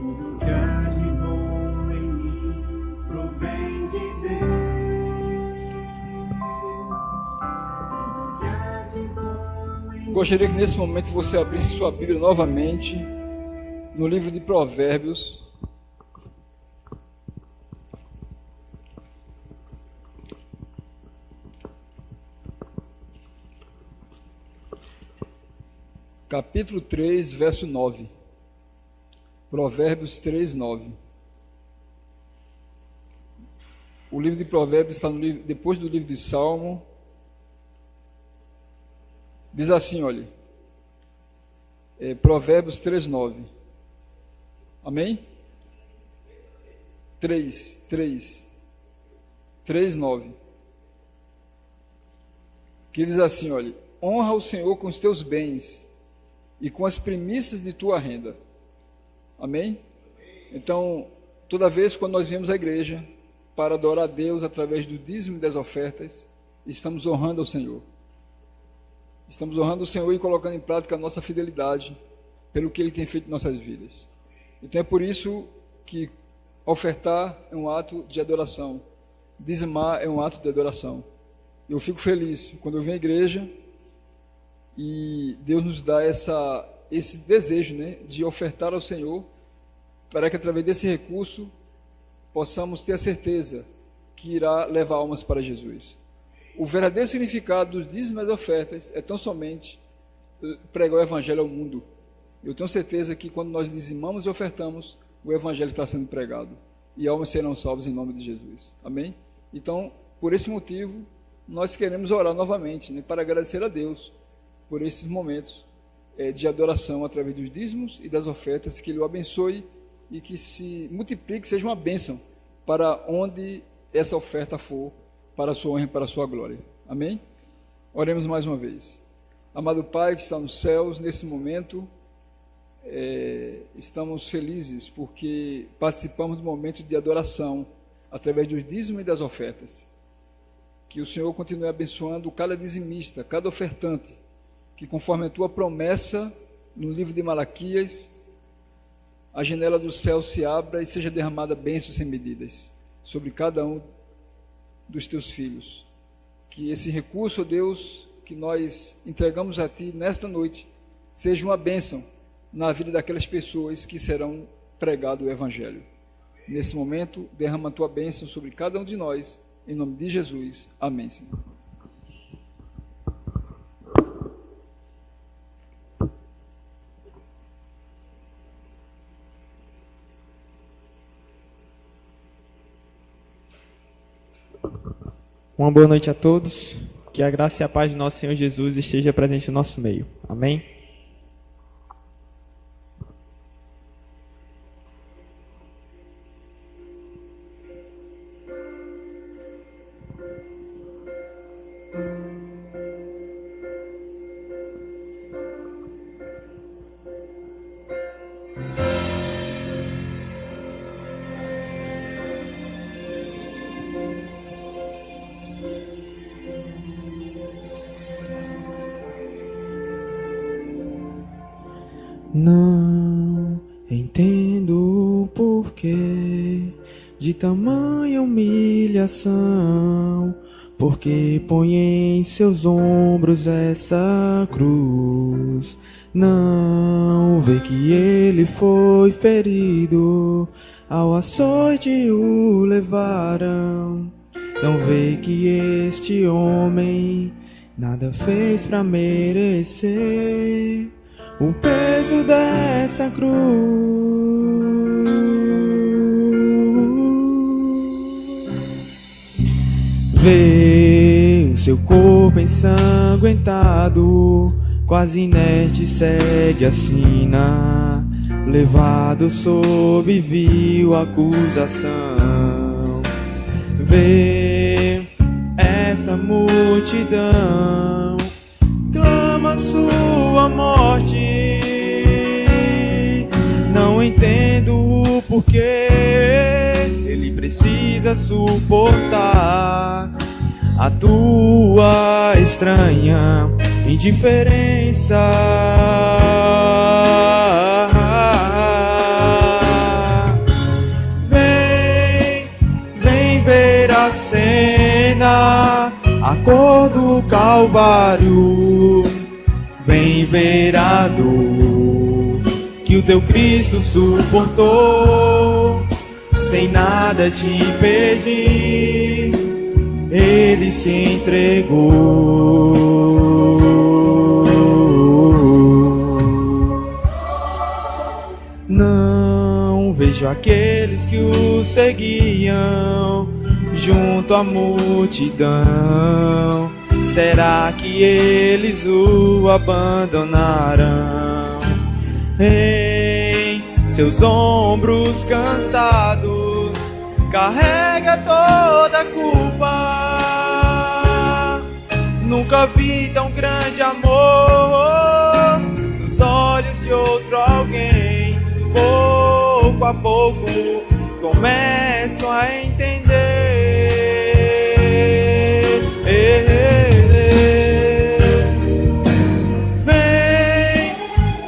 Tudo que há de bom em mim provém de Deus. Tudo que há de bom em mim. Gostaria que nesse momento você abrisse sua Bíblia novamente no livro de Provérbios. Capítulo 3, verso 9. Provérbios 3, 9. O livro de Provérbios está no livro, depois do livro de Salmo. Diz assim, olha. Provérbios 3, 9. Amém? 3, 9. Que diz assim, olha. Honra o Senhor com os teus bens e com as primícias de tua renda. Amém? Então, toda vez quando nós viemos à igreja para adorar a Deus através do dízimo e das ofertas, estamos honrando ao Senhor. Estamos honrando o Senhor e colocando em prática a nossa fidelidade pelo que Ele tem feito em nossas vidas. Então é por isso que ofertar é um ato de adoração, dizimar é um ato de adoração. Eu fico feliz quando eu venho à igreja e Deus nos dá esse desejo, né, de ofertar ao Senhor, para que através desse recurso possamos ter a certeza que irá levar almas para Jesus. O verdadeiro significado dos dízimos e das ofertas é tão somente pregar o Evangelho ao mundo. Eu tenho certeza que quando nós dizimamos e ofertamos, o Evangelho está sendo pregado e almas serão salvas em nome de Jesus. Amém? Então, por esse motivo, nós queremos orar novamente, né, para agradecer a Deus por esses momentos de adoração através dos dízimos e das ofertas, que Ele o abençoe e que se multiplique, seja uma bênção para onde essa oferta for, para a sua honra e para a sua glória. Amém? Oremos mais uma vez. Amado Pai que está nos céus, nesse momento estamos felizes porque participamos do momento de adoração através dos dízimos e das ofertas. Que o Senhor continue abençoando cada dizimista, cada ofertante, que conforme a tua promessa no livro de Malaquias, a janela do céu se abra e seja derramada bênçãos sem medidas sobre cada um dos teus filhos. Que esse recurso, ó Deus, que nós entregamos a ti nesta noite, seja uma bênção na vida daquelas pessoas que serão pregado o Evangelho. Nesse momento, derrama a tua bênção sobre cada um de nós, em nome de Jesus. Amém, Senhor. Uma boa noite a todos, que a graça e a paz de nosso Senhor Jesus esteja presente no nosso meio. Amém? Não entendo o porquê de tamanha humilhação, porque põe em seus ombros essa cruz. Não vê que ele foi ferido, ao açoite o levaram. Não vê que este homem nada fez para merecer o peso dessa cruz. Vê o seu corpo ensanguentado, quase inerte segue a sina, levado sob vil acusação. Vê essa multidão, clama sua morte. Não entendo o porquê ele precisa suportar a tua estranha indiferença. a cor do Calvário. Vem ver a dor que o teu Cristo suportou, sem nada te pedir, ele se entregou. Não vejo aqueles que o seguiam junto à multidão. Será que eles o abandonarão? Em seus ombros cansados carrega toda a culpa. Nunca vi tão grande amor nos olhos de outro alguém. Pouco a pouco começo a entender.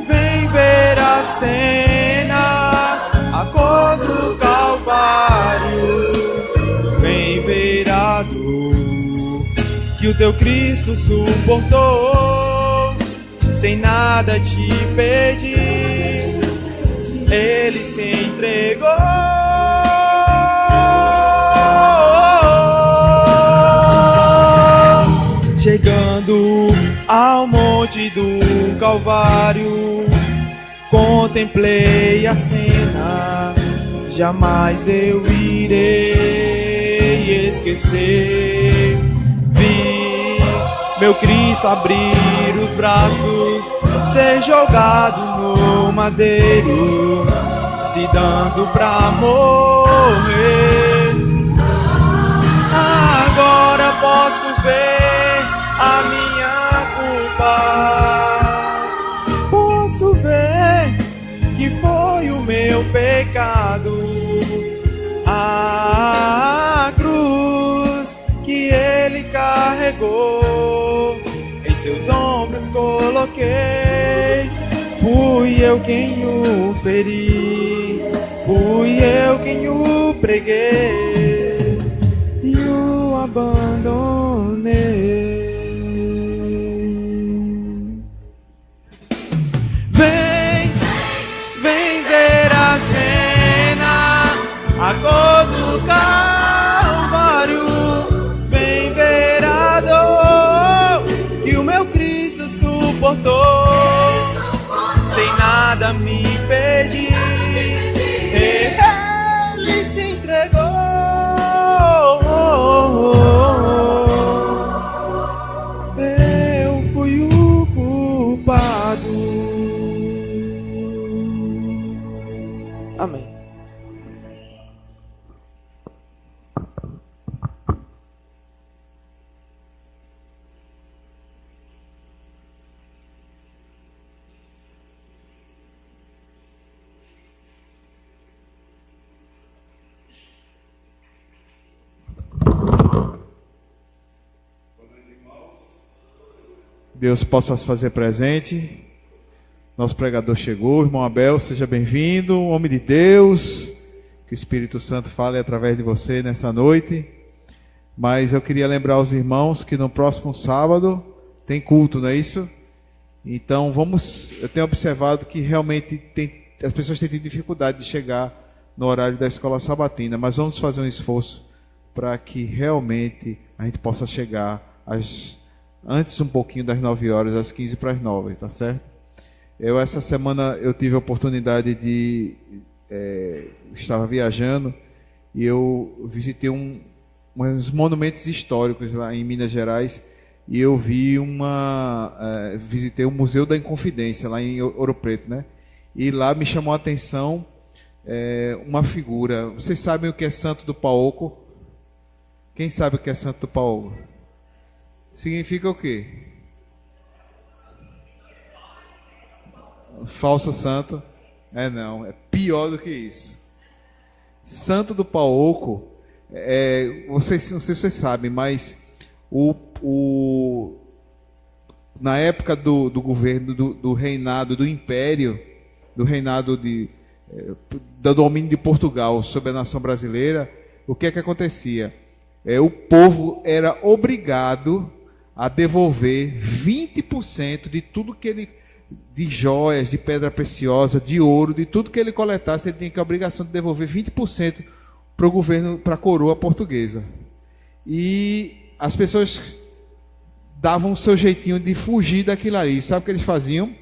Vem ver a cena, a cor do Calvário. Vem ver a dor que o teu Cristo suportou, sem nada te pedir, ele se entregou. Chegando ao monte do Calvário, contemplei a cena, jamais eu irei esquecer. Vi meu Cristo abrir os braços, ser jogado no madeiro, se dando pra morrer. Agora posso ver a minha culpa, posso ver que foi o meu pecado, a cruz que ele carregou, em seus ombros coloquei. Fui eu quem o feri, fui eu quem o preguei e o abandonei. Vem ver a cena, a cor do Calvário. Vem ver a dor que o meu Cristo suportou, sem nada me pedir, ele se entregou. Eu fui o culpado. Amém. Deus possa se fazer presente. Nosso pregador chegou, irmão Abel, seja bem-vindo, homem de Deus, que o Espírito Santo fale através de você nessa noite. Mas eu queria lembrar os irmãos que no próximo sábado tem culto, não é isso? Então eu tenho observado que realmente as pessoas têm tido dificuldade de chegar no horário da escola sabatina, mas vamos fazer um esforço para que realmente a gente possa chegar antes um pouquinho das 9 horas, às 15 para as 9, tá certo? Essa semana eu tive a oportunidade de... estava viajando e eu visitei uns monumentos históricos lá em Minas Gerais e eu visitei o Museu da Inconfidência, lá em Ouro Preto, né? E lá me chamou a atenção uma figura. Vocês sabem o que é Santo do Paoco? Quem sabe o que é Santo do Paoco? Significa o quê? Falso santo? Não, é pior do que isso. Santo do Paoco, não sei se vocês sabem, mas na época do governo, do reinado, do império, do reinado do domínio de Portugal sobre a nação brasileira, o que é que acontecia? o povo era obrigado a devolver 20% de tudo que ele, de joias, de pedra preciosa, de ouro, de tudo que ele coletasse, ele tinha que a obrigação de devolver 20% para o governo, para a coroa portuguesa. E as pessoas davam o seu jeitinho de fugir daquilo ali. Sabe o que eles faziam?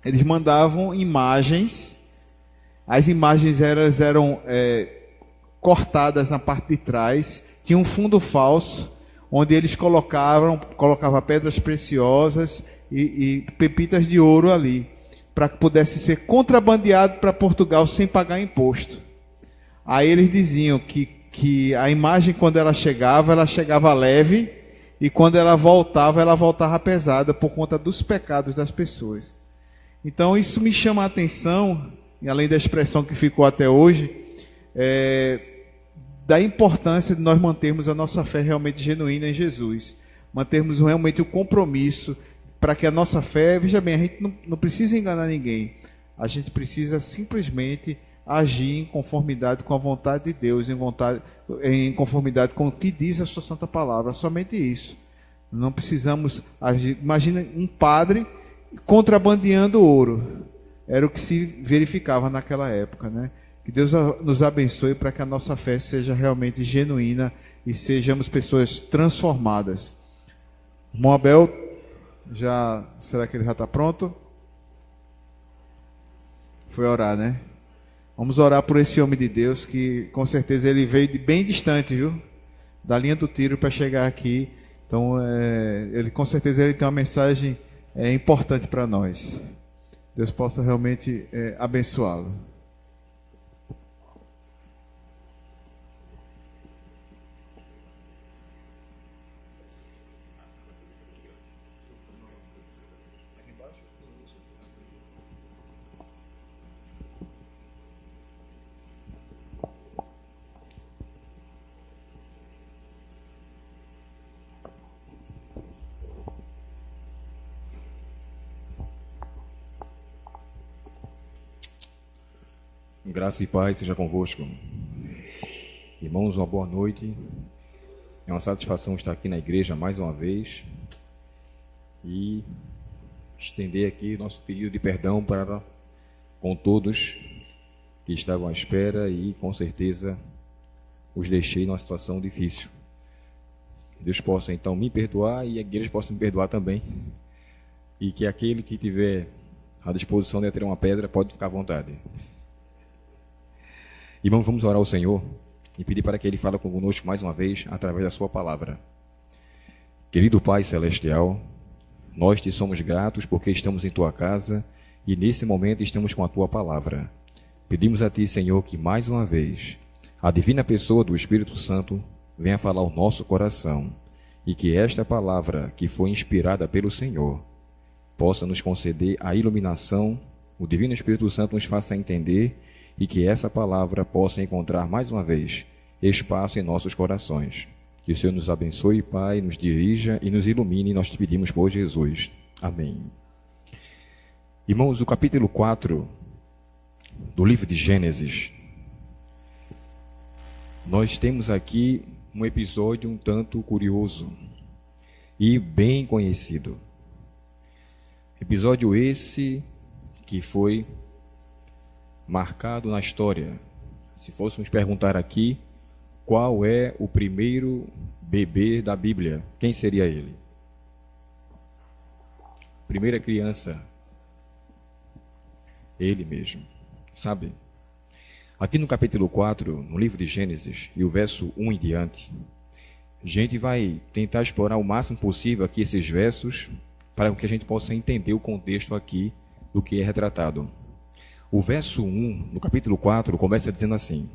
Eles mandavam imagens. As imagens eram cortadas na parte de trás. Tinha um fundo falso, onde eles colocavam pedras preciosas e pepitas de ouro ali, para que pudesse ser contrabandeado para Portugal sem pagar imposto. Aí eles diziam que a imagem, quando ela chegava leve, e quando ela voltava pesada por conta dos pecados das pessoas. Então isso me chama a atenção, e além da expressão que ficou até hoje, da importância de nós mantermos a nossa fé realmente genuína em Jesus, mantermos realmente o compromisso para que a nossa fé, veja bem, a gente não precisa enganar ninguém, a gente precisa simplesmente agir em conformidade com a vontade de Deus, em conformidade com o que diz a sua santa palavra, somente isso. Não precisamos agir. Imagina um padre contrabandeando ouro, era o que se verificava naquela época, né? Que Deus nos abençoe para que a nossa fé seja realmente genuína e sejamos pessoas transformadas. O irmão Abel, será que ele já está pronto? Foi orar, né? Vamos orar por esse homem de Deus, que com certeza ele veio de bem distante, viu? Da linha do tiro para chegar aqui. Então, ele com certeza ele tem uma mensagem importante para nós. Deus possa realmente abençoá-lo. Graça e paz seja convosco. Irmãos, uma boa noite. É uma satisfação estar aqui na igreja mais uma vez e estender aqui nosso pedido de perdão para com todos que estavam à espera e com certeza os deixei numa situação difícil. Deus possa então me perdoar e a igreja possa me perdoar também, e que aquele que tiver à disposição de ter uma pedra pode ficar à vontade. Irmãos, vamos orar ao Senhor e pedir para que Ele fale conosco mais uma vez através da sua palavra. Querido Pai Celestial, nós te somos gratos porque estamos em Tua casa e nesse momento estamos com a Tua palavra. Pedimos a Ti, Senhor, que mais uma vez a divina pessoa do Espírito Santo venha falar ao nosso coração e que esta palavra, que foi inspirada pelo Senhor, possa nos conceder a iluminação, o Divino Espírito Santo nos faça entender e que essa palavra possa encontrar mais uma vez espaço em nossos corações. Que o Senhor nos abençoe, Pai, nos dirija e nos ilumine, nós te pedimos por Jesus. Amém. Irmãos, o capítulo 4 do livro de Gênesis, nós temos aqui um episódio um tanto curioso e bem conhecido. Episódio esse que foi marcado na história. Se fôssemos perguntar aqui qual é o primeiro bebê da Bíblia, quem seria ele? Primeira criança, ele mesmo, sabe? Aqui no capítulo 4, no livro de Gênesis, e o verso 1 em diante, a gente vai tentar explorar o máximo possível aqui esses versos para que a gente possa entender o contexto aqui do que é retratado. O verso 1, no capítulo 4, começa dizendo assim: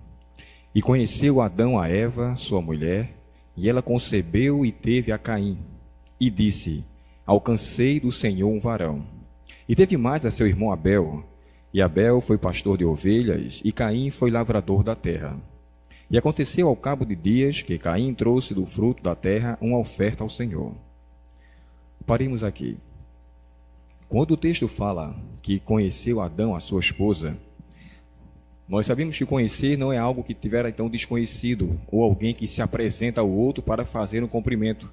E conheceu Adão a Eva, sua mulher, e ela concebeu e teve a Caim. E disse: Alcancei do Senhor um varão. E teve mais a seu irmão Abel. E Abel foi pastor de ovelhas, e Caim foi lavrador da terra. E aconteceu ao cabo de dias que Caim trouxe do fruto da terra uma oferta ao Senhor. Paremos aqui. Quando o texto fala que conheceu Adão, a sua esposa, Nós sabemos que conhecer não é algo que tiver então desconhecido, ou alguém que se apresenta ao outro para fazer um cumprimento.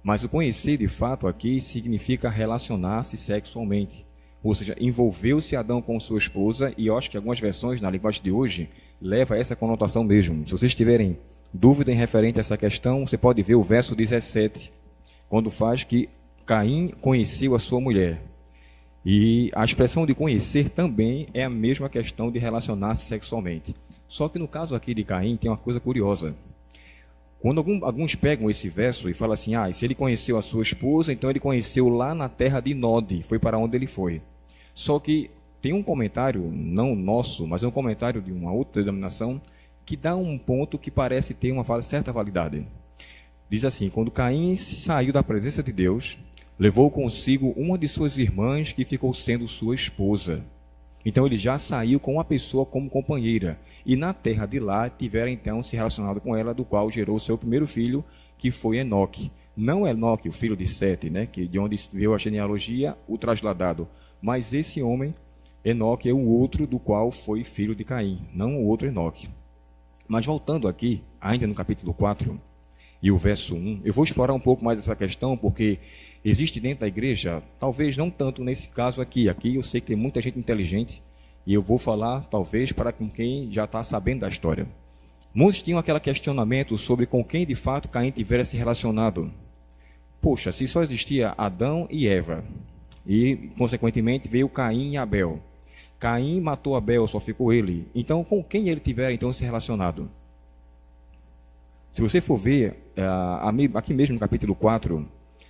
Mas o conhecer, de fato, aqui significa relacionar-se sexualmente. Ou seja, envolveu-se Adão com sua esposa, e eu acho que algumas versões, na linguagem de hoje, leva a essa conotação mesmo. Se vocês tiverem dúvida em referente a essa questão, você pode ver o verso 17, quando faz que Caim conheceu a sua mulher. E a expressão de conhecer também é a mesma questão de relacionar-se sexualmente. Só que no caso aqui de Caim tem uma coisa curiosa. Quando alguns pegam esse verso e falam assim, se ele conheceu a sua esposa, então ele conheceu lá na terra de Nod, foi para onde ele foi. Só que tem um comentário, não nosso, mas é um comentário de uma outra denominação, que dá um ponto que parece ter uma certa validade. Diz assim, quando Caim saiu da presença de Deus, levou consigo uma de suas irmãs que ficou sendo sua esposa. Então ele já saiu com uma pessoa como companheira. E na terra de lá tiveram então se relacionado com ela, do qual gerou seu primeiro filho, que foi Enoque. Não Enoque, o filho de Sete, de onde veio a genealogia, o trasladado. Mas esse homem, Enoque, é o outro do qual foi filho de Caim, não o outro Enoque. Mas voltando aqui, ainda no capítulo 4, e o verso 1, eu vou explorar um pouco mais essa questão, porque existe dentro da igreja, talvez não tanto nesse caso aqui eu sei que tem muita gente inteligente, e eu vou falar talvez para quem já está sabendo da história. Muitos tinham aquele questionamento sobre com quem de fato Caim tivesse se relacionado. Poxa, se só existia Adão e Eva, e consequentemente veio Caim e Abel. Caim matou Abel, só ficou ele. Então com quem ele tiver então se relacionado? Se você for ver, aqui mesmo no capítulo 4,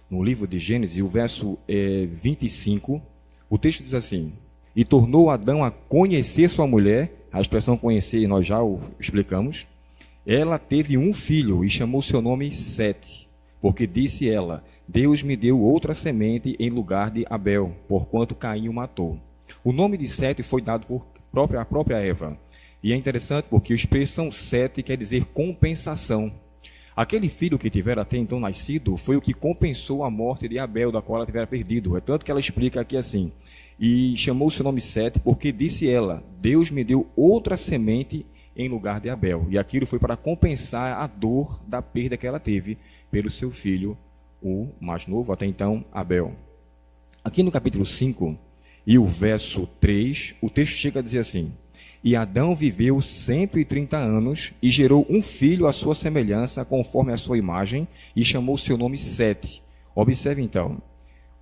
no livro de Gênesis, o verso 25, o texto diz assim, e tornou Adão a conhecer sua mulher, a expressão conhecer nós já o explicamos, ela teve um filho e chamou seu nome Sete, porque disse ela, Deus me deu outra semente em lugar de Abel, porquanto Caim o matou. O nome de Sete foi dado por a própria Eva. E é interessante porque a expressão Sete quer dizer compensação. Aquele filho que tivera até então nascido foi o que compensou a morte de Abel, da qual ela tivera perdido. É tanto que ela explica aqui assim, e chamou seu nome Sete, porque disse ela, Deus me deu outra semente em lugar de Abel. E aquilo foi para compensar a dor da perda que ela teve pelo seu filho, o mais novo, até então, Abel. Aqui no capítulo 5, e o verso 3, o texto chega a dizer assim, e Adão viveu 130 anos e gerou um filho à sua semelhança, conforme a sua imagem, e chamou seu nome Sete. Observe então,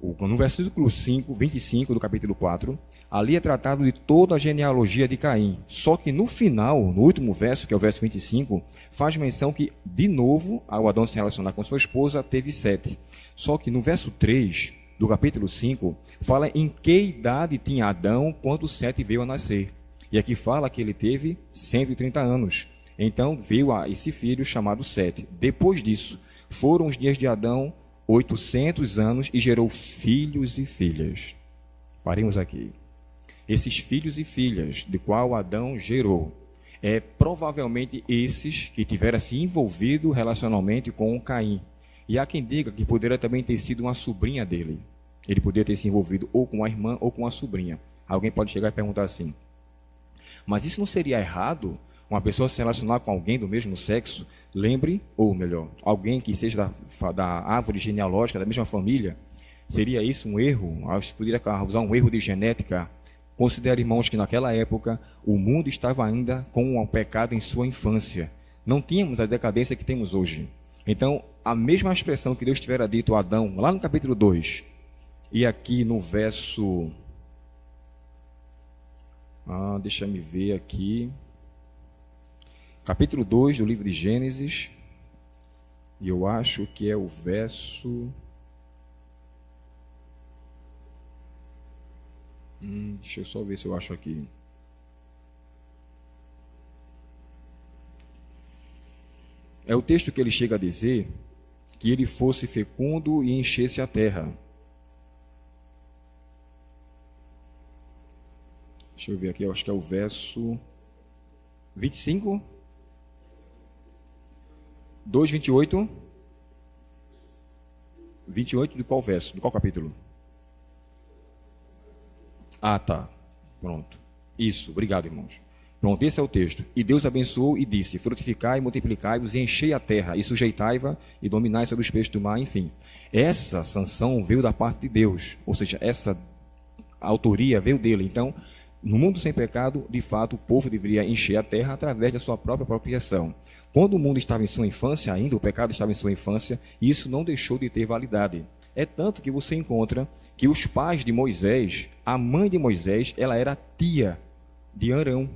no versículo 25 do capítulo 4, ali é tratado de toda a genealogia de Caim. Só que no final, no último verso, que é o verso 25, faz menção que, de novo, ao Adão se relacionar com sua esposa, teve Sete. Só que no verso 3 do capítulo 5, fala em que idade tinha Adão quando Sete veio a nascer. E aqui fala que ele teve 130 anos. Então veio a esse filho chamado Sete. Depois disso, foram os dias de Adão 800 anos e gerou filhos e filhas. Paremos aqui. Esses filhos e filhas de qual Adão gerou, provavelmente esses que tiveram se envolvido relacionalmente com Caim. E há quem diga que poderia também ter sido uma sobrinha dele. Ele poderia ter se envolvido ou com a irmã ou com a sobrinha. Alguém pode chegar e perguntar assim, mas isso não seria errado? Uma pessoa se relacionar com alguém do mesmo sexo? Lembre, ou melhor, alguém que seja da árvore genealógica, da mesma família? Seria isso um erro? Poderia causar um erro de genética? Considere, irmãos, que naquela época o mundo estava ainda com o pecado em sua infância. Não tínhamos a decadência que temos hoje. Então, a mesma expressão que Deus tivera dito a Adão, lá no capítulo 2, e aqui no verso... deixa me ver aqui. Capítulo 2 do livro de Gênesis. E eu acho que é o verso... deixa eu só ver se eu acho aqui. É o texto que ele chega a dizer que ele fosse fecundo e enchesse a terra. Deixa eu ver aqui, eu acho que é o verso 25. 2:28. 28 de qual verso? De qual capítulo? Tá. Pronto. Isso, obrigado, irmãos. Pronto, esse é o texto. E Deus abençoou e disse: frutificai, multiplicai-vos e enchei a terra, e sujeitai-va e dominai sobre os peixes do mar, enfim. Essa sanção veio da parte de Deus, ou seja, essa autoria veio dele. Então, no mundo sem pecado, de fato, o povo deveria encher a terra através da sua própria apropriação. Quando o mundo estava em sua infância ainda, o pecado estava em sua infância, isso não deixou de ter validade. É tanto que você encontra que os pais de Moisés, a mãe de Moisés, ela era tia de Arão.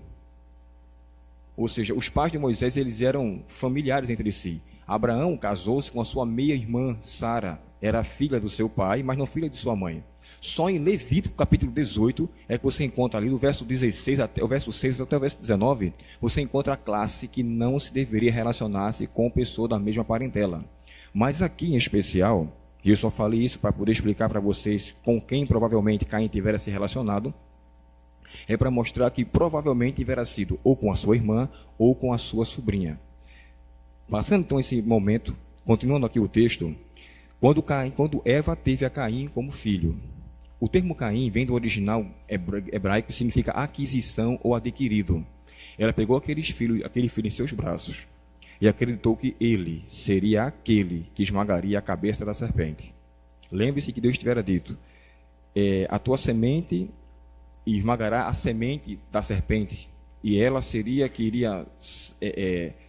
Ou seja, os pais de Moisés, eles eram familiares entre si. Abraão casou-se com a sua meia-irmã, Sara. Era filha do seu pai, mas não filha de sua mãe. Só em Levítico, capítulo 18, é que você encontra ali, do verso 16 até o verso 6 até o verso 19, você encontra a classe que não se deveria relacionar-se com pessoa da mesma parentela. Mas aqui em especial, e eu só falei isso para poder explicar para vocês com quem provavelmente Caim tivera se relacionado, é para mostrar que provavelmente tivera sido ou com a sua irmã ou com a sua sobrinha. Passando então esse momento, continuando aqui o texto, quando Eva teve a Caim como filho. O termo Caim vem do original hebraico, significa aquisição ou adquirido. Ela pegou aquele filho em seus braços e acreditou que ele seria aquele que esmagaria a cabeça da serpente. Lembre-se que Deus tivera dito: a tua semente esmagará a semente da serpente, e ela seria que iria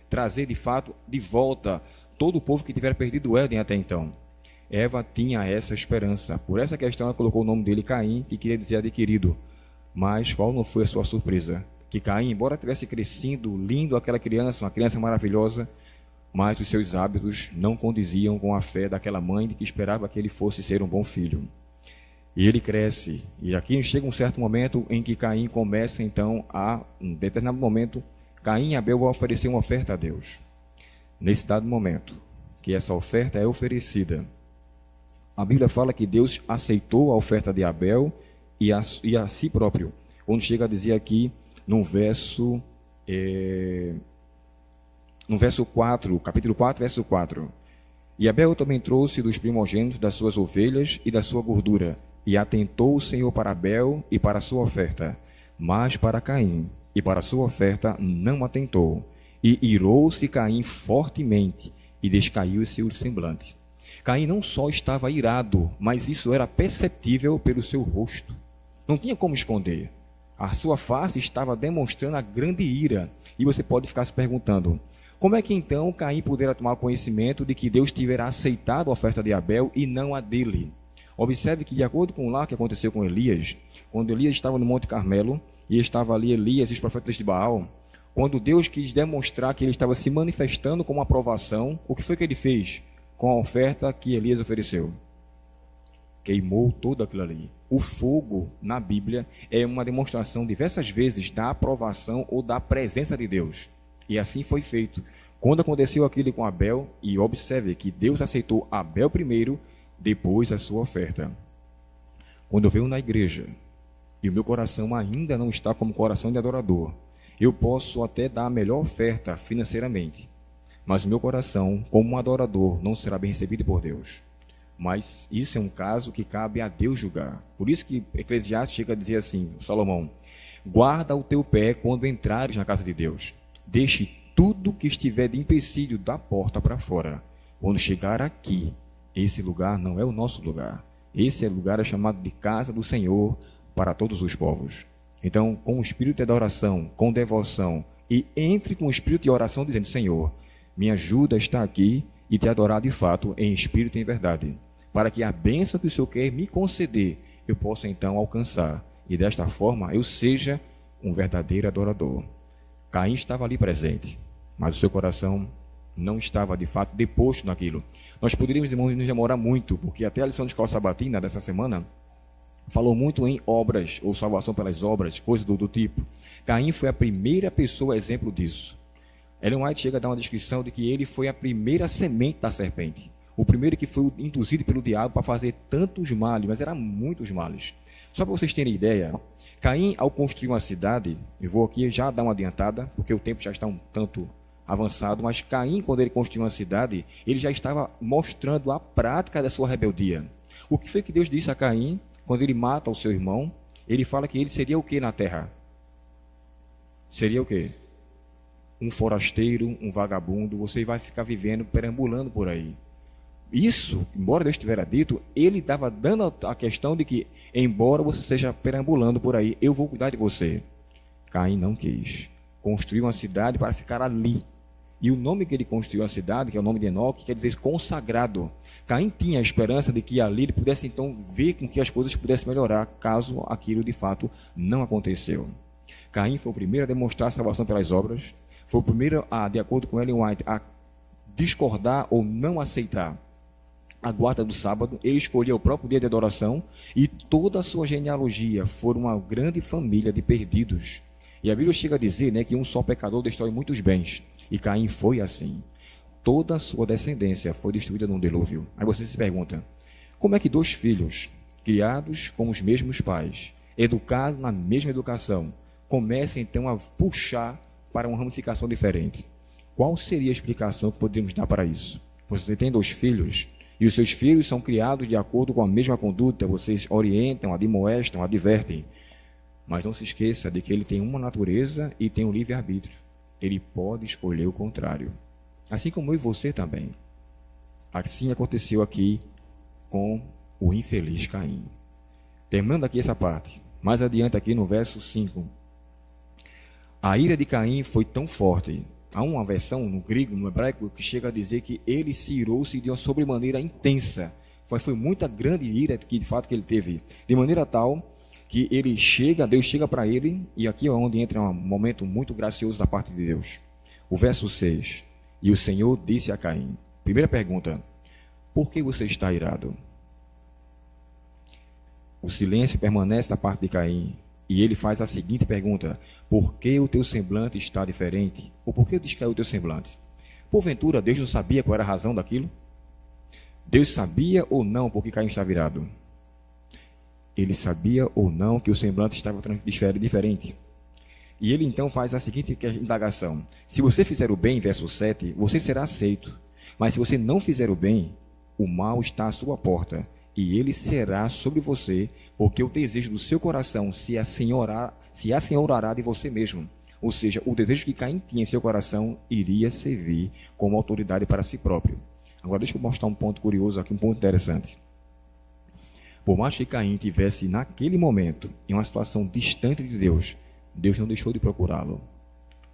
trazer de fato de volta todo o povo que tivera perdido o Éden até então. Eva tinha essa esperança. Por essa questão ela colocou o nome dele Caim, que queria dizer adquirido. Mas qual não foi a sua surpresa? Que Caim, embora tivesse crescido lindo aquela criança, uma criança maravilhosa, mas os seus hábitos não condiziam com a fé daquela mãe de que esperava que ele fosse ser um bom filho. E ele cresce. E aqui chega um certo momento em que Caim começa então um determinado momento, Caim e Abel vão oferecer uma oferta a Deus. Nesse dado momento, que essa oferta é oferecida, a Bíblia fala que Deus aceitou a oferta de Abel e a si próprio. Quando chega a dizer aqui, no verso 4, capítulo 4, verso 4. E Abel também trouxe dos primogênitos das suas ovelhas e da sua gordura, e atentou o Senhor para Abel e para a sua oferta, mas para Caim e para a sua oferta não atentou. E irou-se Caim fortemente, e descaiu-se o semblante. Caim não só estava irado, mas isso era perceptível pelo seu rosto. Não tinha como esconder. A sua face estava demonstrando a grande ira. E você pode ficar se perguntando, como é que então Caim poderá tomar conhecimento de que Deus tiverá aceitado a oferta de Abel e não a dele? Observe que, de acordo com lá que aconteceu com Elias, quando Elias estava no Monte Carmelo, e estava ali Elias e os profetas de Baal, quando Deus quis demonstrar que ele estava se manifestando com uma aprovação, o que foi que ele fez com a oferta que Elias ofereceu? Queimou tudo aquilo ali. O fogo, na Bíblia, é uma demonstração diversas vezes da aprovação ou da presença de Deus. E assim foi feito. Quando aconteceu aquilo com Abel, e observe que Deus aceitou Abel primeiro, depois a sua oferta. Quando eu venho na igreja, e o meu coração ainda não está como coração de adorador, eu posso até dar a melhor oferta financeiramente, mas o meu coração, como um adorador, não será bem recebido por Deus. Mas isso é um caso que cabe a Deus julgar. Por isso que Eclesiastes chega a dizer assim, Salomão: guarda o teu pé quando entrares na casa de Deus. Deixe tudo que estiver de empecilho da porta para fora. Quando chegar aqui, esse lugar não é o nosso lugar. Esse lugar é chamado de casa do Senhor para todos os povos. Então, com o espírito de adoração, com devoção, e entre com o espírito de oração dizendo: Senhor, me ajuda a estar aqui e te adorar de fato em espírito e em verdade, para que a bênção que o Senhor quer me conceder, eu possa então alcançar, e desta forma eu seja um verdadeiro adorador. Caim estava ali presente, mas o seu coração não estava de fato deposto naquilo. Nós poderíamos, irmãos, nos demorar muito, porque até a lição de escola sabatina dessa semana falou muito em obras, ou salvação pelas obras, coisa do tipo. Caim foi a primeira pessoa exemplo disso. Ellen White chega a dar uma descrição de que ele foi a primeira semente da serpente. O primeiro que foi induzido pelo diabo para fazer tantos males, mas eram muitos males. Só para vocês terem ideia, Caim, ao construir uma cidade, eu vou aqui já dar uma adiantada, porque o tempo já está um tanto avançado, mas Caim, quando ele construiu uma cidade, ele já estava mostrando a prática da sua rebeldia. O que foi que Deus disse a Caim, quando ele mata o seu irmão? Ele fala que ele seria o que na terra? seria o quê? Um forasteiro, um vagabundo, você vai ficar vivendo, perambulando por aí. Isso, embora Deus tivera dito, ele estava dando a questão de que, embora você esteja perambulando por aí, eu vou cuidar de você. Caim não quis. Construiu uma cidade para ficar ali. E o nome que ele construiu a cidade, que é o nome de Enoque, quer dizer consagrado. Caim tinha a esperança de que ali ele pudesse então ver com que as coisas pudessem melhorar, caso aquilo de fato não aconteceu. Caim foi o primeiro a demonstrar a salvação pelas obras, foi o primeiro a, de acordo com Ellen White, a discordar ou não aceitar a guarda do sábado. Ele escolheu o próprio dia de adoração e toda a sua genealogia foi uma grande família de perdidos. E a Bíblia chega a dizer, né, que um só pecador destrói muitos bens. E Caim foi assim. Toda a sua descendência foi destruída num dilúvio. Aí você se pergunta, como é que dois filhos, criados com os mesmos pais, educados na mesma educação, começam então a puxar para uma ramificação diferente? Qual seria a explicação que poderíamos dar para isso? Você tem dois filhos, e os seus filhos são criados de acordo com a mesma conduta, vocês orientam, admoestam, advertem. Mas não se esqueça de que ele tem uma natureza e tem um livre-arbítrio. Ele pode escolher o contrário. Assim como eu e você também. Assim aconteceu aqui com o infeliz Caim. Terminando aqui essa parte, mais adiante aqui no verso 5. A ira de Caim foi tão forte. Há uma versão no grego, no hebraico, que chega a dizer que ele se irou-se de uma sobremaneira intensa. Foi muita grande ira que de fato que ele teve. De maneira tal que ele chega, Deus chega para ele, e aqui é onde entra um momento muito gracioso da parte de Deus. O verso 6. E o Senhor disse a Caim. Primeira pergunta. Por que você está irado? O silêncio permanece da parte de Caim. E ele faz a seguinte pergunta. Por que o teu semblante está diferente? Ou por que descaiu o teu semblante? Porventura, Deus não sabia qual era a razão daquilo? Deus sabia ou não por que Caim estava irado? Ele sabia ou não que o semblante estava diferente? E ele então faz a seguinte indagação. Se você fizer o bem, verso 7, você será aceito. Mas se você não fizer o bem, o mal está à sua porta. E ele será sobre você, porque o desejo do seu coração se assenhorará de você mesmo. Ou seja, o desejo que Caim tinha em seu coração iria servir como autoridade para si próprio. Agora deixa eu mostrar um ponto curioso aqui, um ponto interessante. Por mais que Caim tivesse naquele momento em uma situação distante de Deus, Deus não deixou de procurá-lo.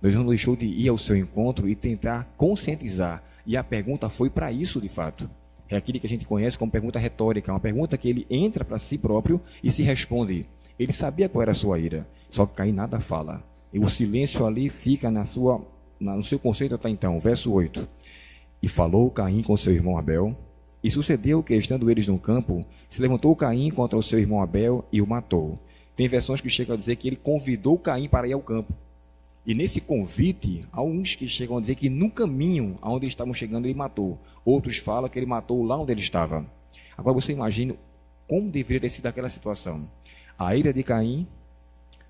Deus não deixou de ir ao seu encontro e tentar conscientizar. E a pergunta foi para isso de fato. É aquilo que a gente conhece como pergunta retórica, uma pergunta que ele entra para si próprio e se responde. Ele sabia qual era a sua ira, só que Caim nada fala. E o silêncio ali fica no seu conceito até então. Verso 8. E falou Caim com seu irmão Abel. E sucedeu que, estando eles no campo, se levantou Caim contra o seu irmão Abel e o matou. Tem versões que chegam a dizer que ele convidou Caim para ir ao campo. E nesse convite, há uns que chegam a dizer que no caminho aonde eles estavam chegando ele matou. Outros falam que ele matou lá onde ele estava. Agora você imagina como deveria ter sido aquela situação. A ira de Caim,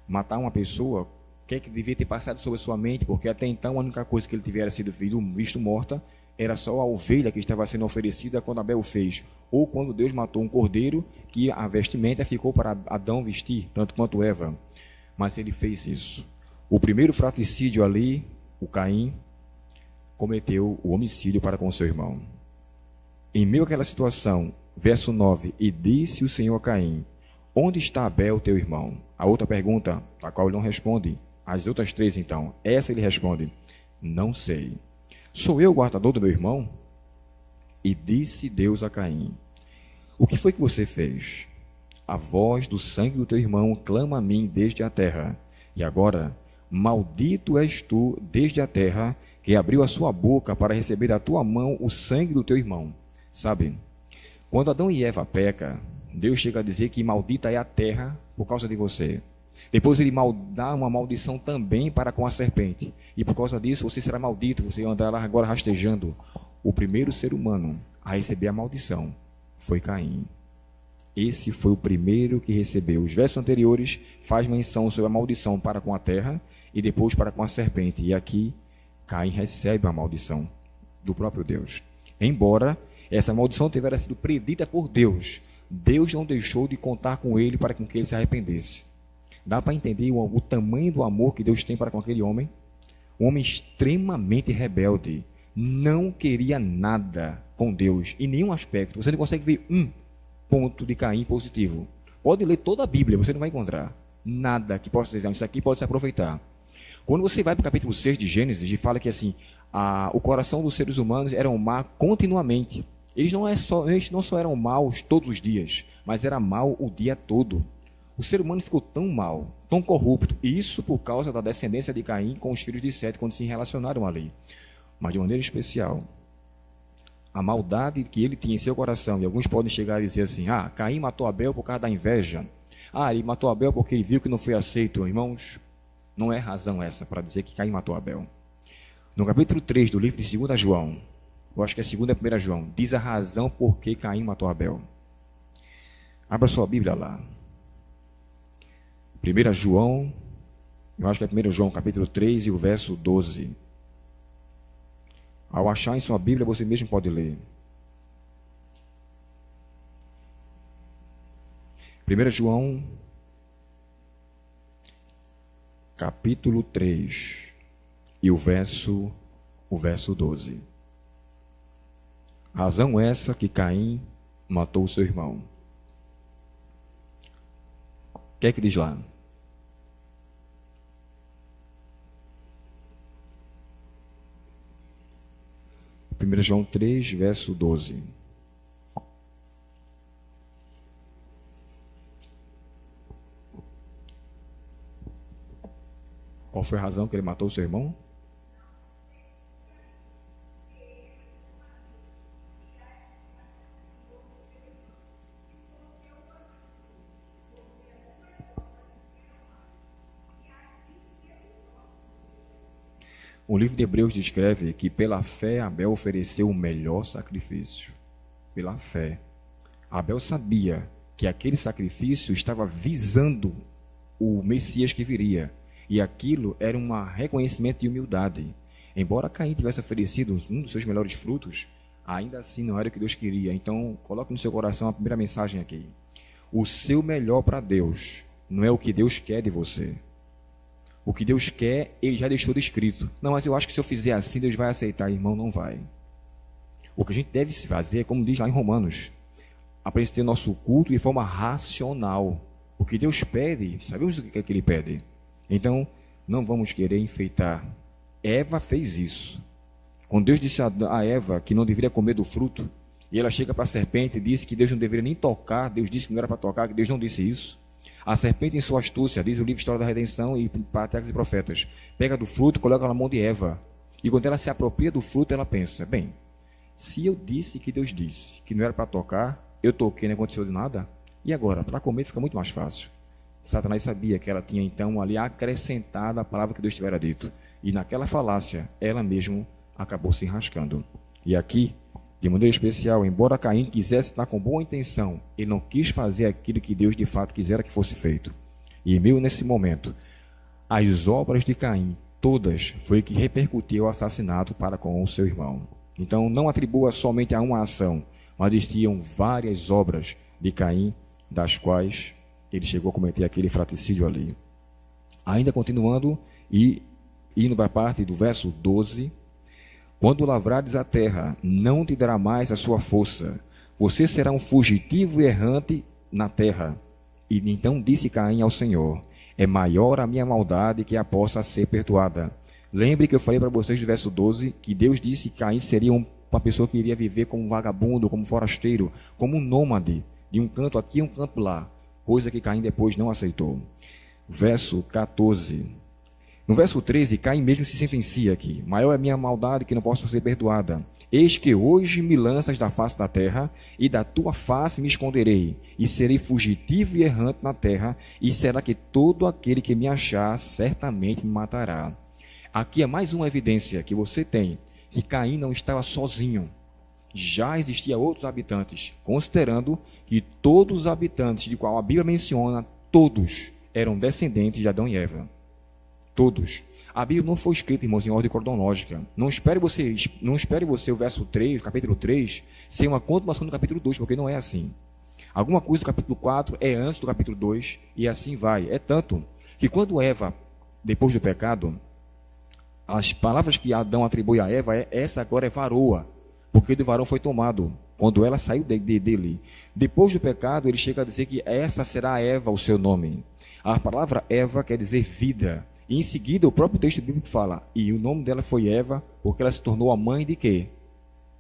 matar uma pessoa, o que é que deveria ter passado sobre a sua mente? Porque até então a única coisa que ele tivera sido visto morta era só a ovelha que estava sendo oferecida quando Abel fez. Ou quando Deus matou um cordeiro, que a vestimenta ficou para Adão vestir, tanto quanto Eva. Mas ele fez isso. O primeiro fratricídio ali, o Caim, cometeu o homicídio para com seu irmão. Em meio àquela situação, verso 9, e disse o Senhor a Caim, onde está Abel, teu irmão? A outra pergunta, a qual ele não responde. As outras três, então. Essa ele responde, não sei. Sou eu o guardador do meu irmão? E disse Deus a Caim, o que foi que você fez? A voz do sangue do teu irmão clama a mim desde a terra. E agora, maldito és tu desde a terra, que abriu a sua boca para receber da tua mão o sangue do teu irmão. Sabe, quando Adão e Eva pecam, Deus chega a dizer que maldita é a terra por causa de você. Depois ele dá uma maldição também para com a serpente. E por causa disso você será maldito, você andará agora rastejando. O primeiro ser humano a receber a maldição foi Caim. Esse foi o primeiro que recebeu. Os versos anteriores faz menção sobre a maldição para com a terra e depois para com a serpente. E aqui Caim recebe a maldição do próprio Deus. Embora essa maldição tivesse sido predita por Deus, Deus não deixou de contar com ele para que ele se arrependesse. Dá para entender o tamanho do amor que Deus tem para com aquele homem? Um homem extremamente rebelde, não queria nada com Deus, em nenhum aspecto. Você não consegue ver um ponto de Caim positivo. Pode ler toda a Bíblia, você não vai encontrar nada que possa dizer, isso aqui pode se aproveitar. Quando você vai para o capítulo 6 de Gênesis, e fala que assim, o coração dos seres humanos era má continuamente. Eles não só eram maus todos os dias, mas era mau o dia todo. O ser humano ficou tão mal, tão corrupto, e isso por causa da descendência de Caim com os filhos de Sete, quando se relacionaram ali. Mas de maneira especial, a maldade que ele tinha em seu coração, e alguns podem chegar a dizer assim, Caim matou Abel por causa da inveja. Ele matou Abel porque ele viu que não foi aceito. Irmãos, não é razão essa para dizer que Caim matou Abel. No capítulo 3 do livro de 2 João, eu acho que é 2 e 1 João, diz a razão por que Caim matou Abel. Abra sua Bíblia lá. 1 João, eu acho que é 1 João, capítulo 3 e o verso 12. Ao achar em sua Bíblia, você mesmo pode ler. 1 João, capítulo 3 e o verso 12. Razão essa que Caim matou o seu irmão. O que é que diz lá? Primeiro João 3, verso 12. Qual foi a razão que ele matou o seu irmão? O livro de Hebreus descreve que pela fé Abel ofereceu o melhor sacrifício. Pela fé. Abel sabia que aquele sacrifício estava visando o Messias que viria. E aquilo era um reconhecimento de humildade. Embora Caim tivesse oferecido um dos seus melhores frutos, ainda assim não era o que Deus queria. Então, coloque no seu coração a primeira mensagem aqui. O seu melhor para Deus não é o que Deus quer de você. O que Deus quer, Ele já deixou descrito. Não, mas eu acho que se eu fizer assim, Deus vai aceitar. Irmão, não vai. O que a gente deve se fazer, como diz lá em Romanos, aprender a ter nosso culto de forma racional. O que Deus pede, sabemos o que é que Ele pede. Então, não vamos querer enfeitar. Eva fez isso. Quando Deus disse a Eva que não deveria comer do fruto, e ela chega para a serpente e disse que Deus não deveria nem tocar, Deus disse que não era para tocar, que Deus não disse isso. A serpente, em sua astúcia, diz o livro História da Redenção e Patriarcas e Profetas, pega do fruto e coloca na mão de Eva. E quando ela se apropria do fruto, ela pensa, bem, se eu disse que Deus disse que não era para tocar, eu toquei, não aconteceu de nada, e agora, para comer fica muito mais fácil. Satanás sabia que ela tinha então ali acrescentado a palavra que Deus tivera dito. E naquela falácia, ela mesma acabou se enrascando. E aqui, de maneira especial, embora Caim quisesse estar com boa intenção, ele não quis fazer aquilo que Deus de fato quisera que fosse feito. E meio nesse momento, as obras de Caim, todas, foi que repercutiu o assassinato para com o seu irmão. Então, não atribua somente a uma ação, mas existiam várias obras de Caim, das quais ele chegou a cometer aquele fratricídio ali. Ainda continuando, e indo para a parte do verso 12, quando lavrares a terra, não te dará mais a sua força. Você será um fugitivo e errante na terra. E então disse Caim ao Senhor, é maior a minha maldade que a possa ser perdoada. Lembre que eu falei para vocês do verso 12, que Deus disse que Caim seria uma pessoa que iria viver como um vagabundo, como um forasteiro, como um nômade, de um canto aqui e um canto lá, coisa que Caim depois não aceitou. Verso 14. No verso 13, Caim mesmo se sentencia aqui. Maior é a minha maldade que não possa ser perdoada. Eis que hoje me lanças da face da terra, e da tua face me esconderei, e serei fugitivo e errante na terra, e será que todo aquele que me achar certamente me matará. Aqui é mais uma evidência que você tem, que Caim não estava sozinho. Já existiam outros habitantes, considerando que todos os habitantes de qual a Bíblia menciona, todos eram descendentes de Adão e Eva. Todos. A Bíblia não foi escrita, irmãos, em ordem cronológica. Não espere você o verso 3, o capítulo 3, ser uma continuação do capítulo 2, porque não é assim. Alguma coisa do capítulo 4 é antes do capítulo 2, e assim vai. É tanto que quando Eva, depois do pecado, as palavras que Adão atribui a Eva essa agora é varoa, porque do varão foi tomado, quando ela saiu dele. Depois do pecado, ele chega a dizer que essa será Eva o seu nome. A palavra Eva quer dizer vida. E em seguida, o próprio texto bíblico fala, e o nome dela foi Eva, porque ela se tornou a mãe de quê?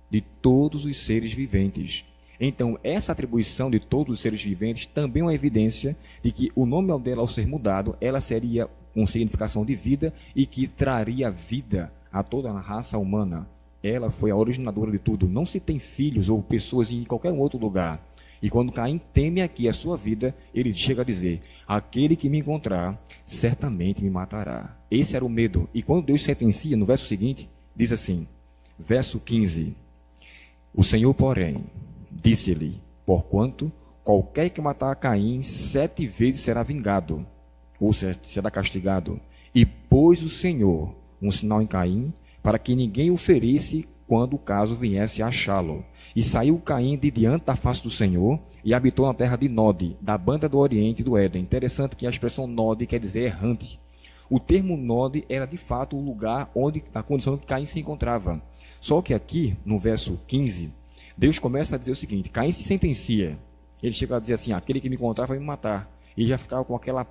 De todos os seres viventes. Então, essa atribuição de todos os seres viventes também é uma evidência de que o nome dela, ao ser mudado, ela seria com significação de vida e que traria vida a toda a raça humana. Ela foi a originadora de tudo. Não se tem filhos ou pessoas em qualquer outro lugar. E quando Caim teme aqui a sua vida, ele chega a dizer, aquele que me encontrar, certamente me matará. Esse era o medo. E quando Deus sentencia, no verso seguinte, diz assim, verso 15, o Senhor, porém, disse-lhe, porquanto qualquer que matar a Caim 7 vezes será vingado, ou será castigado. E pôs o Senhor um sinal em Caim, para que ninguém o ferisse quando o caso viesse a achá-lo. E saiu Caim de diante da face do Senhor, e habitou na terra de Nod, da banda do oriente do Éden. Interessante que a expressão Nod quer dizer errante. O termo Nod era de fato o lugar onde, na condição que Caim se encontrava. Só que aqui, no verso 15, Deus começa a dizer o seguinte, Caim se sentencia. Ele chega a dizer assim, aquele que me encontrar vai me matar. E já ficava com aquela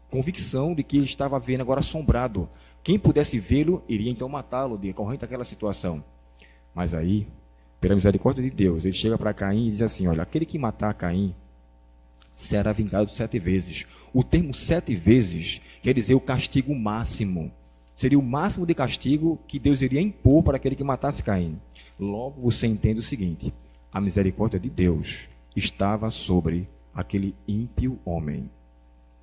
convicção de que ele estava vendo agora assombrado. Quem pudesse vê-lo, iria então matá-lo, decorrente daquela situação. Mas aí, pela misericórdia de Deus, ele chega para Caim e diz assim, olha, aquele que matar Caim será vingado 7 vezes. O termo 7 vezes quer dizer o castigo máximo. Seria o máximo de castigo que Deus iria impor para aquele que matasse Caim. Logo você entende o seguinte, a misericórdia de Deus estava sobre aquele ímpio homem.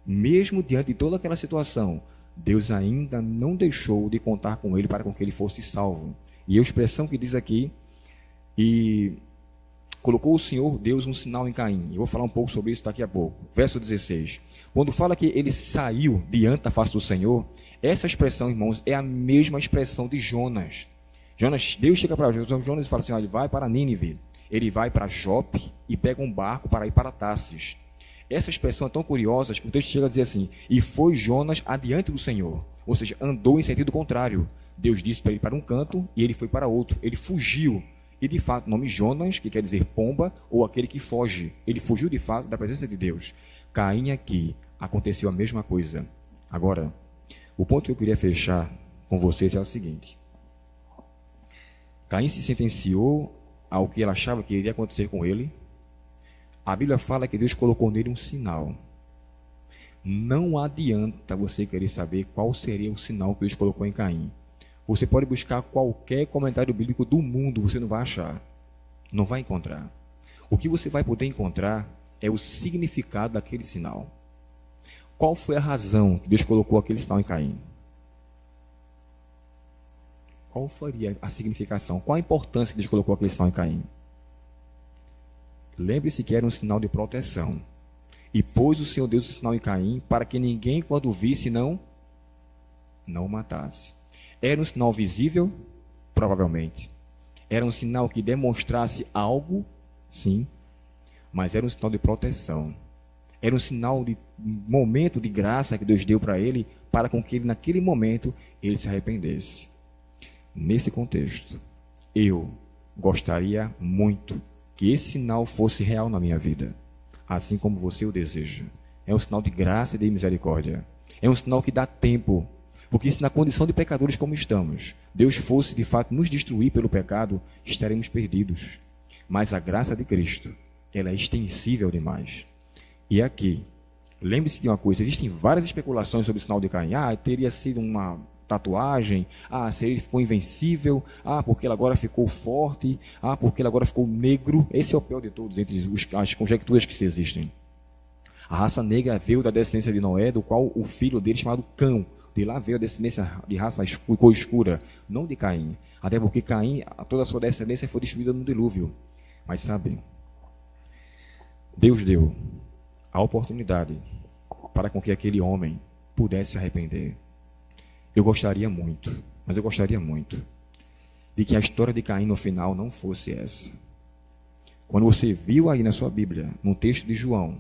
Mesmo diante de toda aquela situação, Deus ainda não deixou de contar com ele para com que ele fosse salvo. E a expressão que diz aqui, e colocou o Senhor Deus um sinal em Caim. Eu vou falar um pouco sobre isso daqui a pouco. Verso 16. Quando fala que ele saiu diante da face do Senhor, essa expressão, irmãos, é a mesma expressão de Jonas. Deus chega para Jonas e fala assim, olha, ele vai para Nínive. Ele vai para Jope e pega um barco para ir para Tarsis. Essa expressão é tão curiosa que o texto chega a dizer assim, e foi Jonas adiante do Senhor. Ou seja, andou em sentido contrário. Deus disse para ele ir para um canto e ele foi para outro. Ele fugiu. E de fato, o nome Jonas, que quer dizer pomba, ou aquele que foge. Ele fugiu de fato da presença de Deus. Caim aqui, aconteceu a mesma coisa. Agora, o ponto que eu queria fechar com vocês é o seguinte. Caim se sentenciou ao que ele achava que iria acontecer com ele. A Bíblia fala que Deus colocou nele um sinal. Não adianta você querer saber qual seria o sinal que Deus colocou em Caim. Você pode buscar qualquer comentário bíblico do mundo, você não vai achar. Não vai encontrar. O que você vai poder encontrar é o significado daquele sinal. Qual foi a razão que Deus colocou aquele sinal em Caim? Qual faria a significação? Qual a importância que Deus colocou aquele sinal em Caim? Lembre-se que era um sinal de proteção. E pôs o Senhor Deus o sinal em Caim para que ninguém, quando o visse, não o matasse. Era um sinal visível? Provavelmente. Era um sinal que demonstrasse algo? Sim. Mas era um sinal de proteção. Era um sinal de momento de graça que Deus deu para ele, para com que ele, naquele momento, ele se arrependesse. Nesse contexto, eu gostaria muito que esse sinal fosse real na minha vida, assim como você o deseja. É um sinal de graça e de misericórdia. É um sinal que dá tempo, porque se na condição de pecadores como estamos, Deus fosse de fato nos destruir pelo pecado, estaremos perdidos. Mas a graça de Cristo, ela é extensível demais. E aqui, lembre-se de uma coisa, existem várias especulações sobre o sinal de Caim. Teria sido uma tatuagem, se ele ficou invencível, porque ele agora ficou forte, porque ele agora ficou negro. Esse é o pior de todos, entre as conjecturas que se existem. A raça negra veio da descendência de Noé, do qual o filho dele chamado Cão. De lá veio a descendência de raça cor escura, não de Caim. Até porque Caim, toda a sua descendência foi destruída no dilúvio. Mas sabe, Deus deu a oportunidade para com que aquele homem pudesse se arrepender. Eu gostaria muito, mas eu gostaria muito de que a história de Caim no final não fosse essa. Quando você viu aí na sua Bíblia, no texto de João,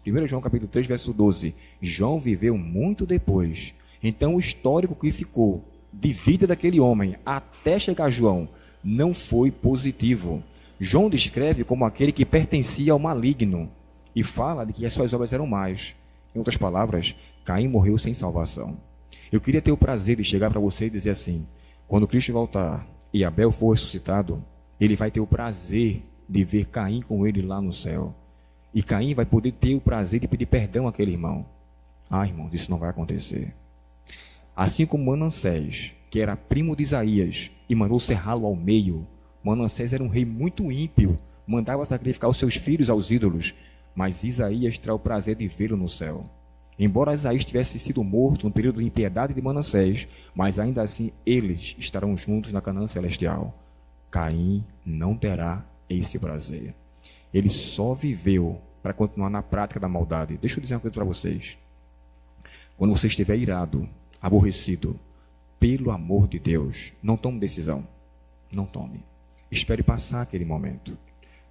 1 João capítulo 3, verso 12. João viveu muito depois. Então o histórico que ficou de vida daquele homem até chegar a João não foi positivo. João descreve como aquele que pertencia ao maligno e fala de que as suas obras eram más. Em outras palavras, Caim morreu sem salvação. Eu queria ter o prazer de chegar para você e dizer assim: quando Cristo voltar e Abel for ressuscitado, ele vai ter o prazer de ver Caim com ele lá no céu. E Caim vai poder ter o prazer de pedir perdão àquele irmão. Ah, irmãos, isso não vai acontecer. Assim como Manassés, que era primo de Isaías, e mandou cerrá-lo ao meio. Manassés era um rei muito ímpio, mandava sacrificar os seus filhos aos ídolos, mas Isaías terá o prazer de vê-lo no céu. Embora Isaías tivesse sido morto no período de impiedade de Manassés, mas ainda assim eles estarão juntos na Canaã celestial. Caim não terá esse prazer. Ele só viveu para continuar na prática da maldade. Deixa eu dizer uma coisa para vocês. Quando você estiver irado, aborrecido, pelo amor de Deus, não tome decisão. Não tome. Espere passar aquele momento.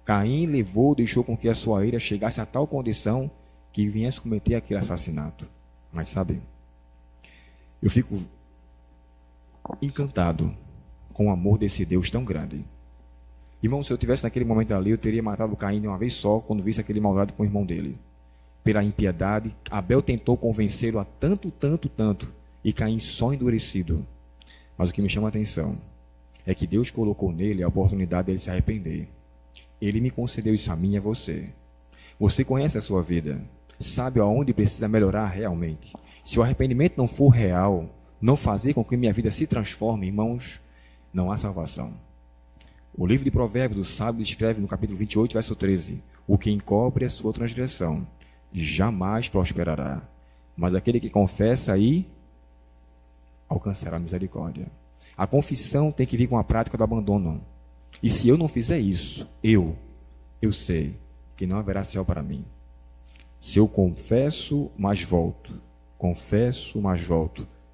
Caim deixou com que a sua ira chegasse a tal condição que viesse cometer aquele assassinato. Mas sabe, eu fico encantado com o amor desse Deus tão grande. Irmão, se eu tivesse naquele momento ali, eu teria matado Caim de uma vez só, quando visse aquele maldade com o irmão dele. Pela impiedade, Abel tentou convencê-lo a tanto, e Caim só endurecido. Mas o que me chama a atenção é que Deus colocou nele a oportunidade de ele se arrepender. Ele me concedeu isso a mim e a você. Você conhece a sua vida, sabe aonde precisa melhorar realmente. Se o arrependimento não for real, não fazer com que minha vida se transforme, irmãos, não há salvação. O livro de Provérbios, o sábio escreve no capítulo 28, verso 13: o que encobre a sua transgressão jamais prosperará, mas aquele que confessa e alcançará misericórdia. A confissão tem que vir com a prática do abandono. E se eu não fizer isso, eu sei que não haverá céu para mim. Se eu confesso, mas volto,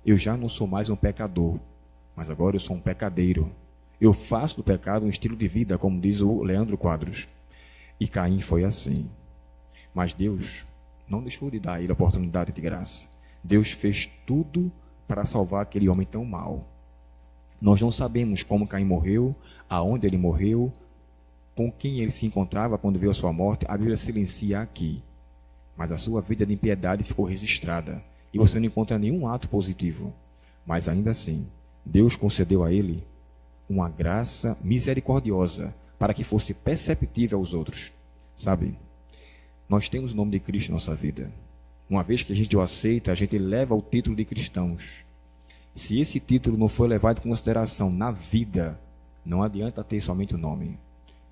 eu já não sou mais um pecador, mas agora eu sou um pecadeiro. Eu faço do pecado um estilo de vida, como diz o Leandro Quadros. E Caim foi assim. Mas Deus não deixou de dar a ele a oportunidade de graça. Deus fez tudo para salvar aquele homem tão mau. Nós não sabemos como Caim morreu, aonde ele morreu, com quem ele se encontrava quando veio a sua morte. A Bíblia silencia aqui. Mas a sua vida de impiedade ficou registrada. E você não encontra nenhum ato positivo. Mas ainda assim, Deus concedeu a ele uma graça misericordiosa para que fosse perceptível aos outros. Sabe, nós temos o nome de Cristo em nossa vida. Uma vez que a gente o aceita, a gente leva o título de cristãos. Se esse título não for levado em consideração na vida, não adianta ter somente o nome.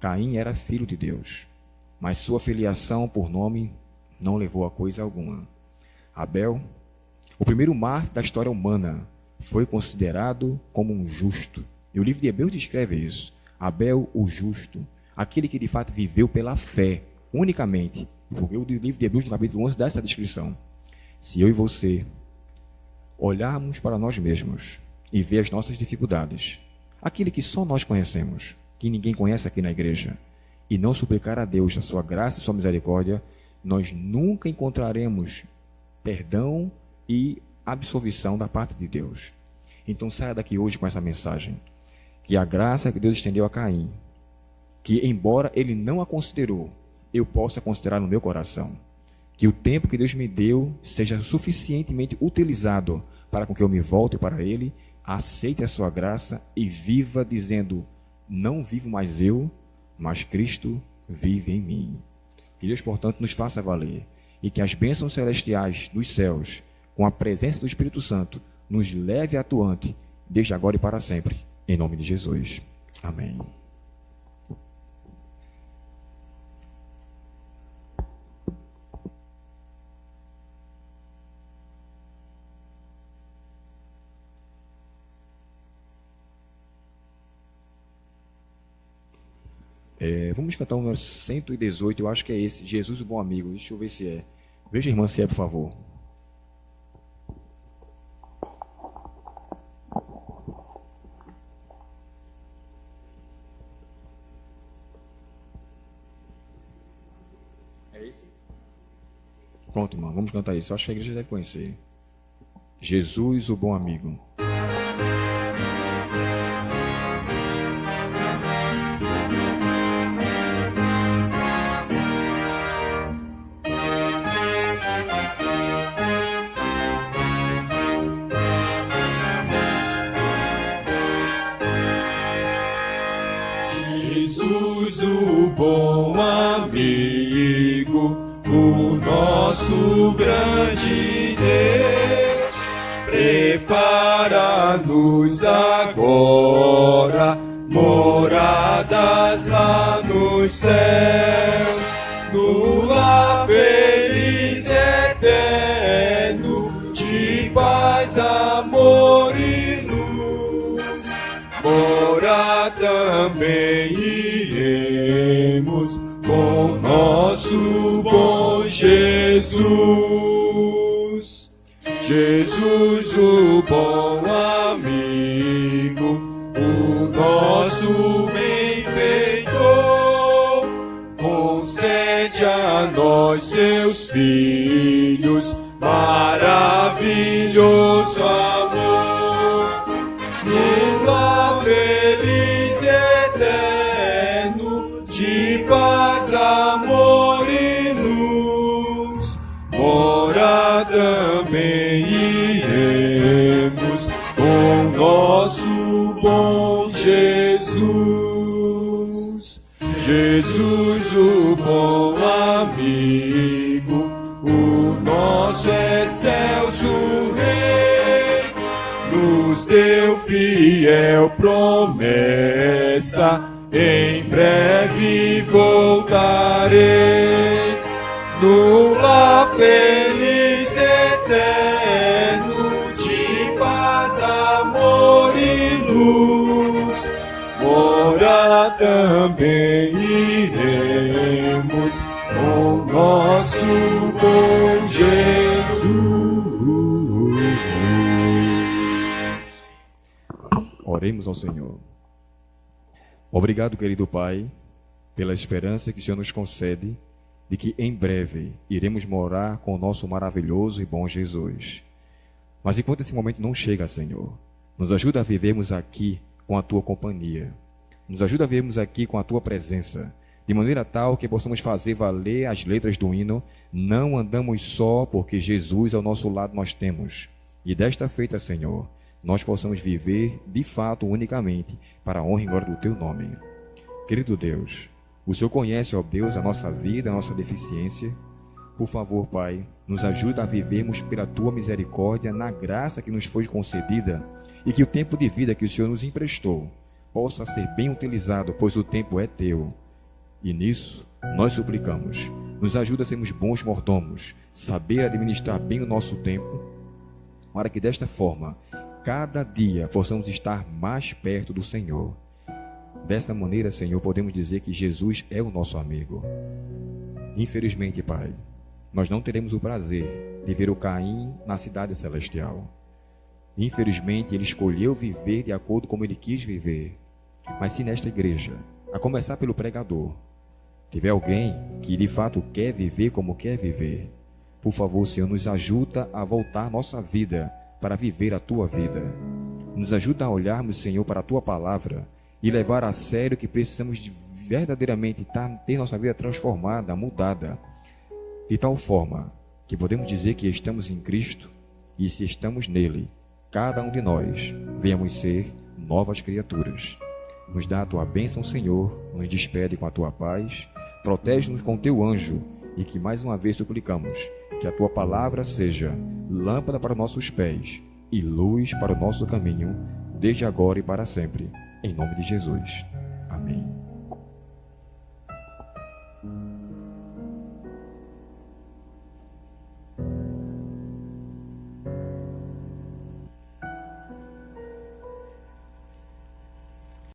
Caim era filho de Deus, mas sua filiação por nome não levou a coisa alguma. Abel, o primeiro mártir da história humana, foi considerado como um justo. E o livro de Hebreus descreve isso. Abel, o justo, aquele que de fato viveu pela fé, unicamente. Porque o livro de Hebreus, no capítulo 11, dá essa descrição. Se eu e você olharmos para nós mesmos e ver as nossas dificuldades, aquilo que só nós conhecemos, que ninguém conhece aqui na igreja, e não suplicar a Deus a sua graça e sua misericórdia, nós nunca encontraremos perdão e absolvição da parte de Deus. Então saia daqui hoje com essa mensagem, que a graça que Deus estendeu a Caim, que embora ele não a considerou, eu possa considerar no meu coração. Que o tempo que Deus me deu seja suficientemente utilizado para com que eu me volte para Ele, aceite a sua graça e viva dizendo: não vivo mais eu, mas Cristo vive em mim. Que Deus, portanto, nos faça valer e que as bênçãos celestiais dos céus, com a presença do Espírito Santo, nos leve atuante desde agora e para sempre. Em nome de Jesus. Amém. Vamos cantar o número 118, eu acho que é esse, Jesus o Bom Amigo. Deixa eu ver se é. Veja, irmã, se é, por favor. É esse? Pronto, irmão, vamos cantar isso. Eu acho que a igreja deve conhecer. Jesus, o bom amigo. Jesus, o bom amigo, o nosso grande Deus, prepara-nos agora moradas lá nos céus, no lar feliz eterno, de paz, amor e luz. Morar também iremos com nosso bom Jesus. Jesus, o bom amigo, o nosso benfeitor, concede a nós, seus filhos, maravilhoso amor. No lar feliz eterno, de paz, amor e luz, morar também iremos com nosso bom Jesus. Jesus, o bom amigo, o nosso excelso Rei, nos deu fiel promessa, em breve voltarei. No lar feliz eterno, de paz, amor e luz, morar também iremos com nosso bom Jesus. Oremos ao Senhor. Obrigado, querido Pai, pela esperança que o Senhor nos concede de que em breve iremos morar com o nosso maravilhoso e bom Jesus. Mas enquanto esse momento não chega, Senhor, nos ajuda a vivermos aqui com a Tua companhia. Nos ajuda a vivermos aqui com a Tua presença, de maneira tal que possamos fazer valer as letras do hino: não andamos só, porque Jesus ao nosso lado nós temos. E desta feita, Senhor, nós possamos viver de fato unicamente para a honra e glória do Teu nome. Querido Deus, o Senhor conhece, ó Deus, a nossa vida, a nossa deficiência. Por favor, Pai, nos ajuda a vivermos pela Tua misericórdia na graça que nos foi concedida, e que o tempo de vida que o Senhor nos emprestou possa ser bem utilizado, pois o tempo é Teu. E nisso nós suplicamos, nos ajuda a sermos bons mordomos, saber administrar bem o nosso tempo, para que desta forma, cada dia possamos estar mais perto do Senhor. Dessa maneira, Senhor, podemos dizer que Jesus é o nosso amigo. Infelizmente, Pai, nós não teremos o prazer de ver o Caim na cidade celestial. Infelizmente, ele escolheu viver de acordo como ele quis viver. Mas se nesta igreja, a começar pelo pregador, tiver alguém que de fato quer viver como quer viver, por favor, Senhor, nos ajuda a voltar nossa vida para viver a Tua vida. Nos ajuda a olharmos, Senhor, para a Tua palavra e levar a sério que precisamos de verdadeiramente ter nossa vida transformada, mudada, de tal forma que podemos dizer que estamos em Cristo, e se estamos nele, cada um de nós venhamos ser novas criaturas. Nos dá a Tua bênção, Senhor, nos despede com a Tua paz, protege-nos com o Teu anjo, e que mais uma vez suplicamos que a Tua palavra seja lâmpada para nossos pés e luz para o nosso caminho, desde agora e para sempre. Em nome de Jesus. Amém.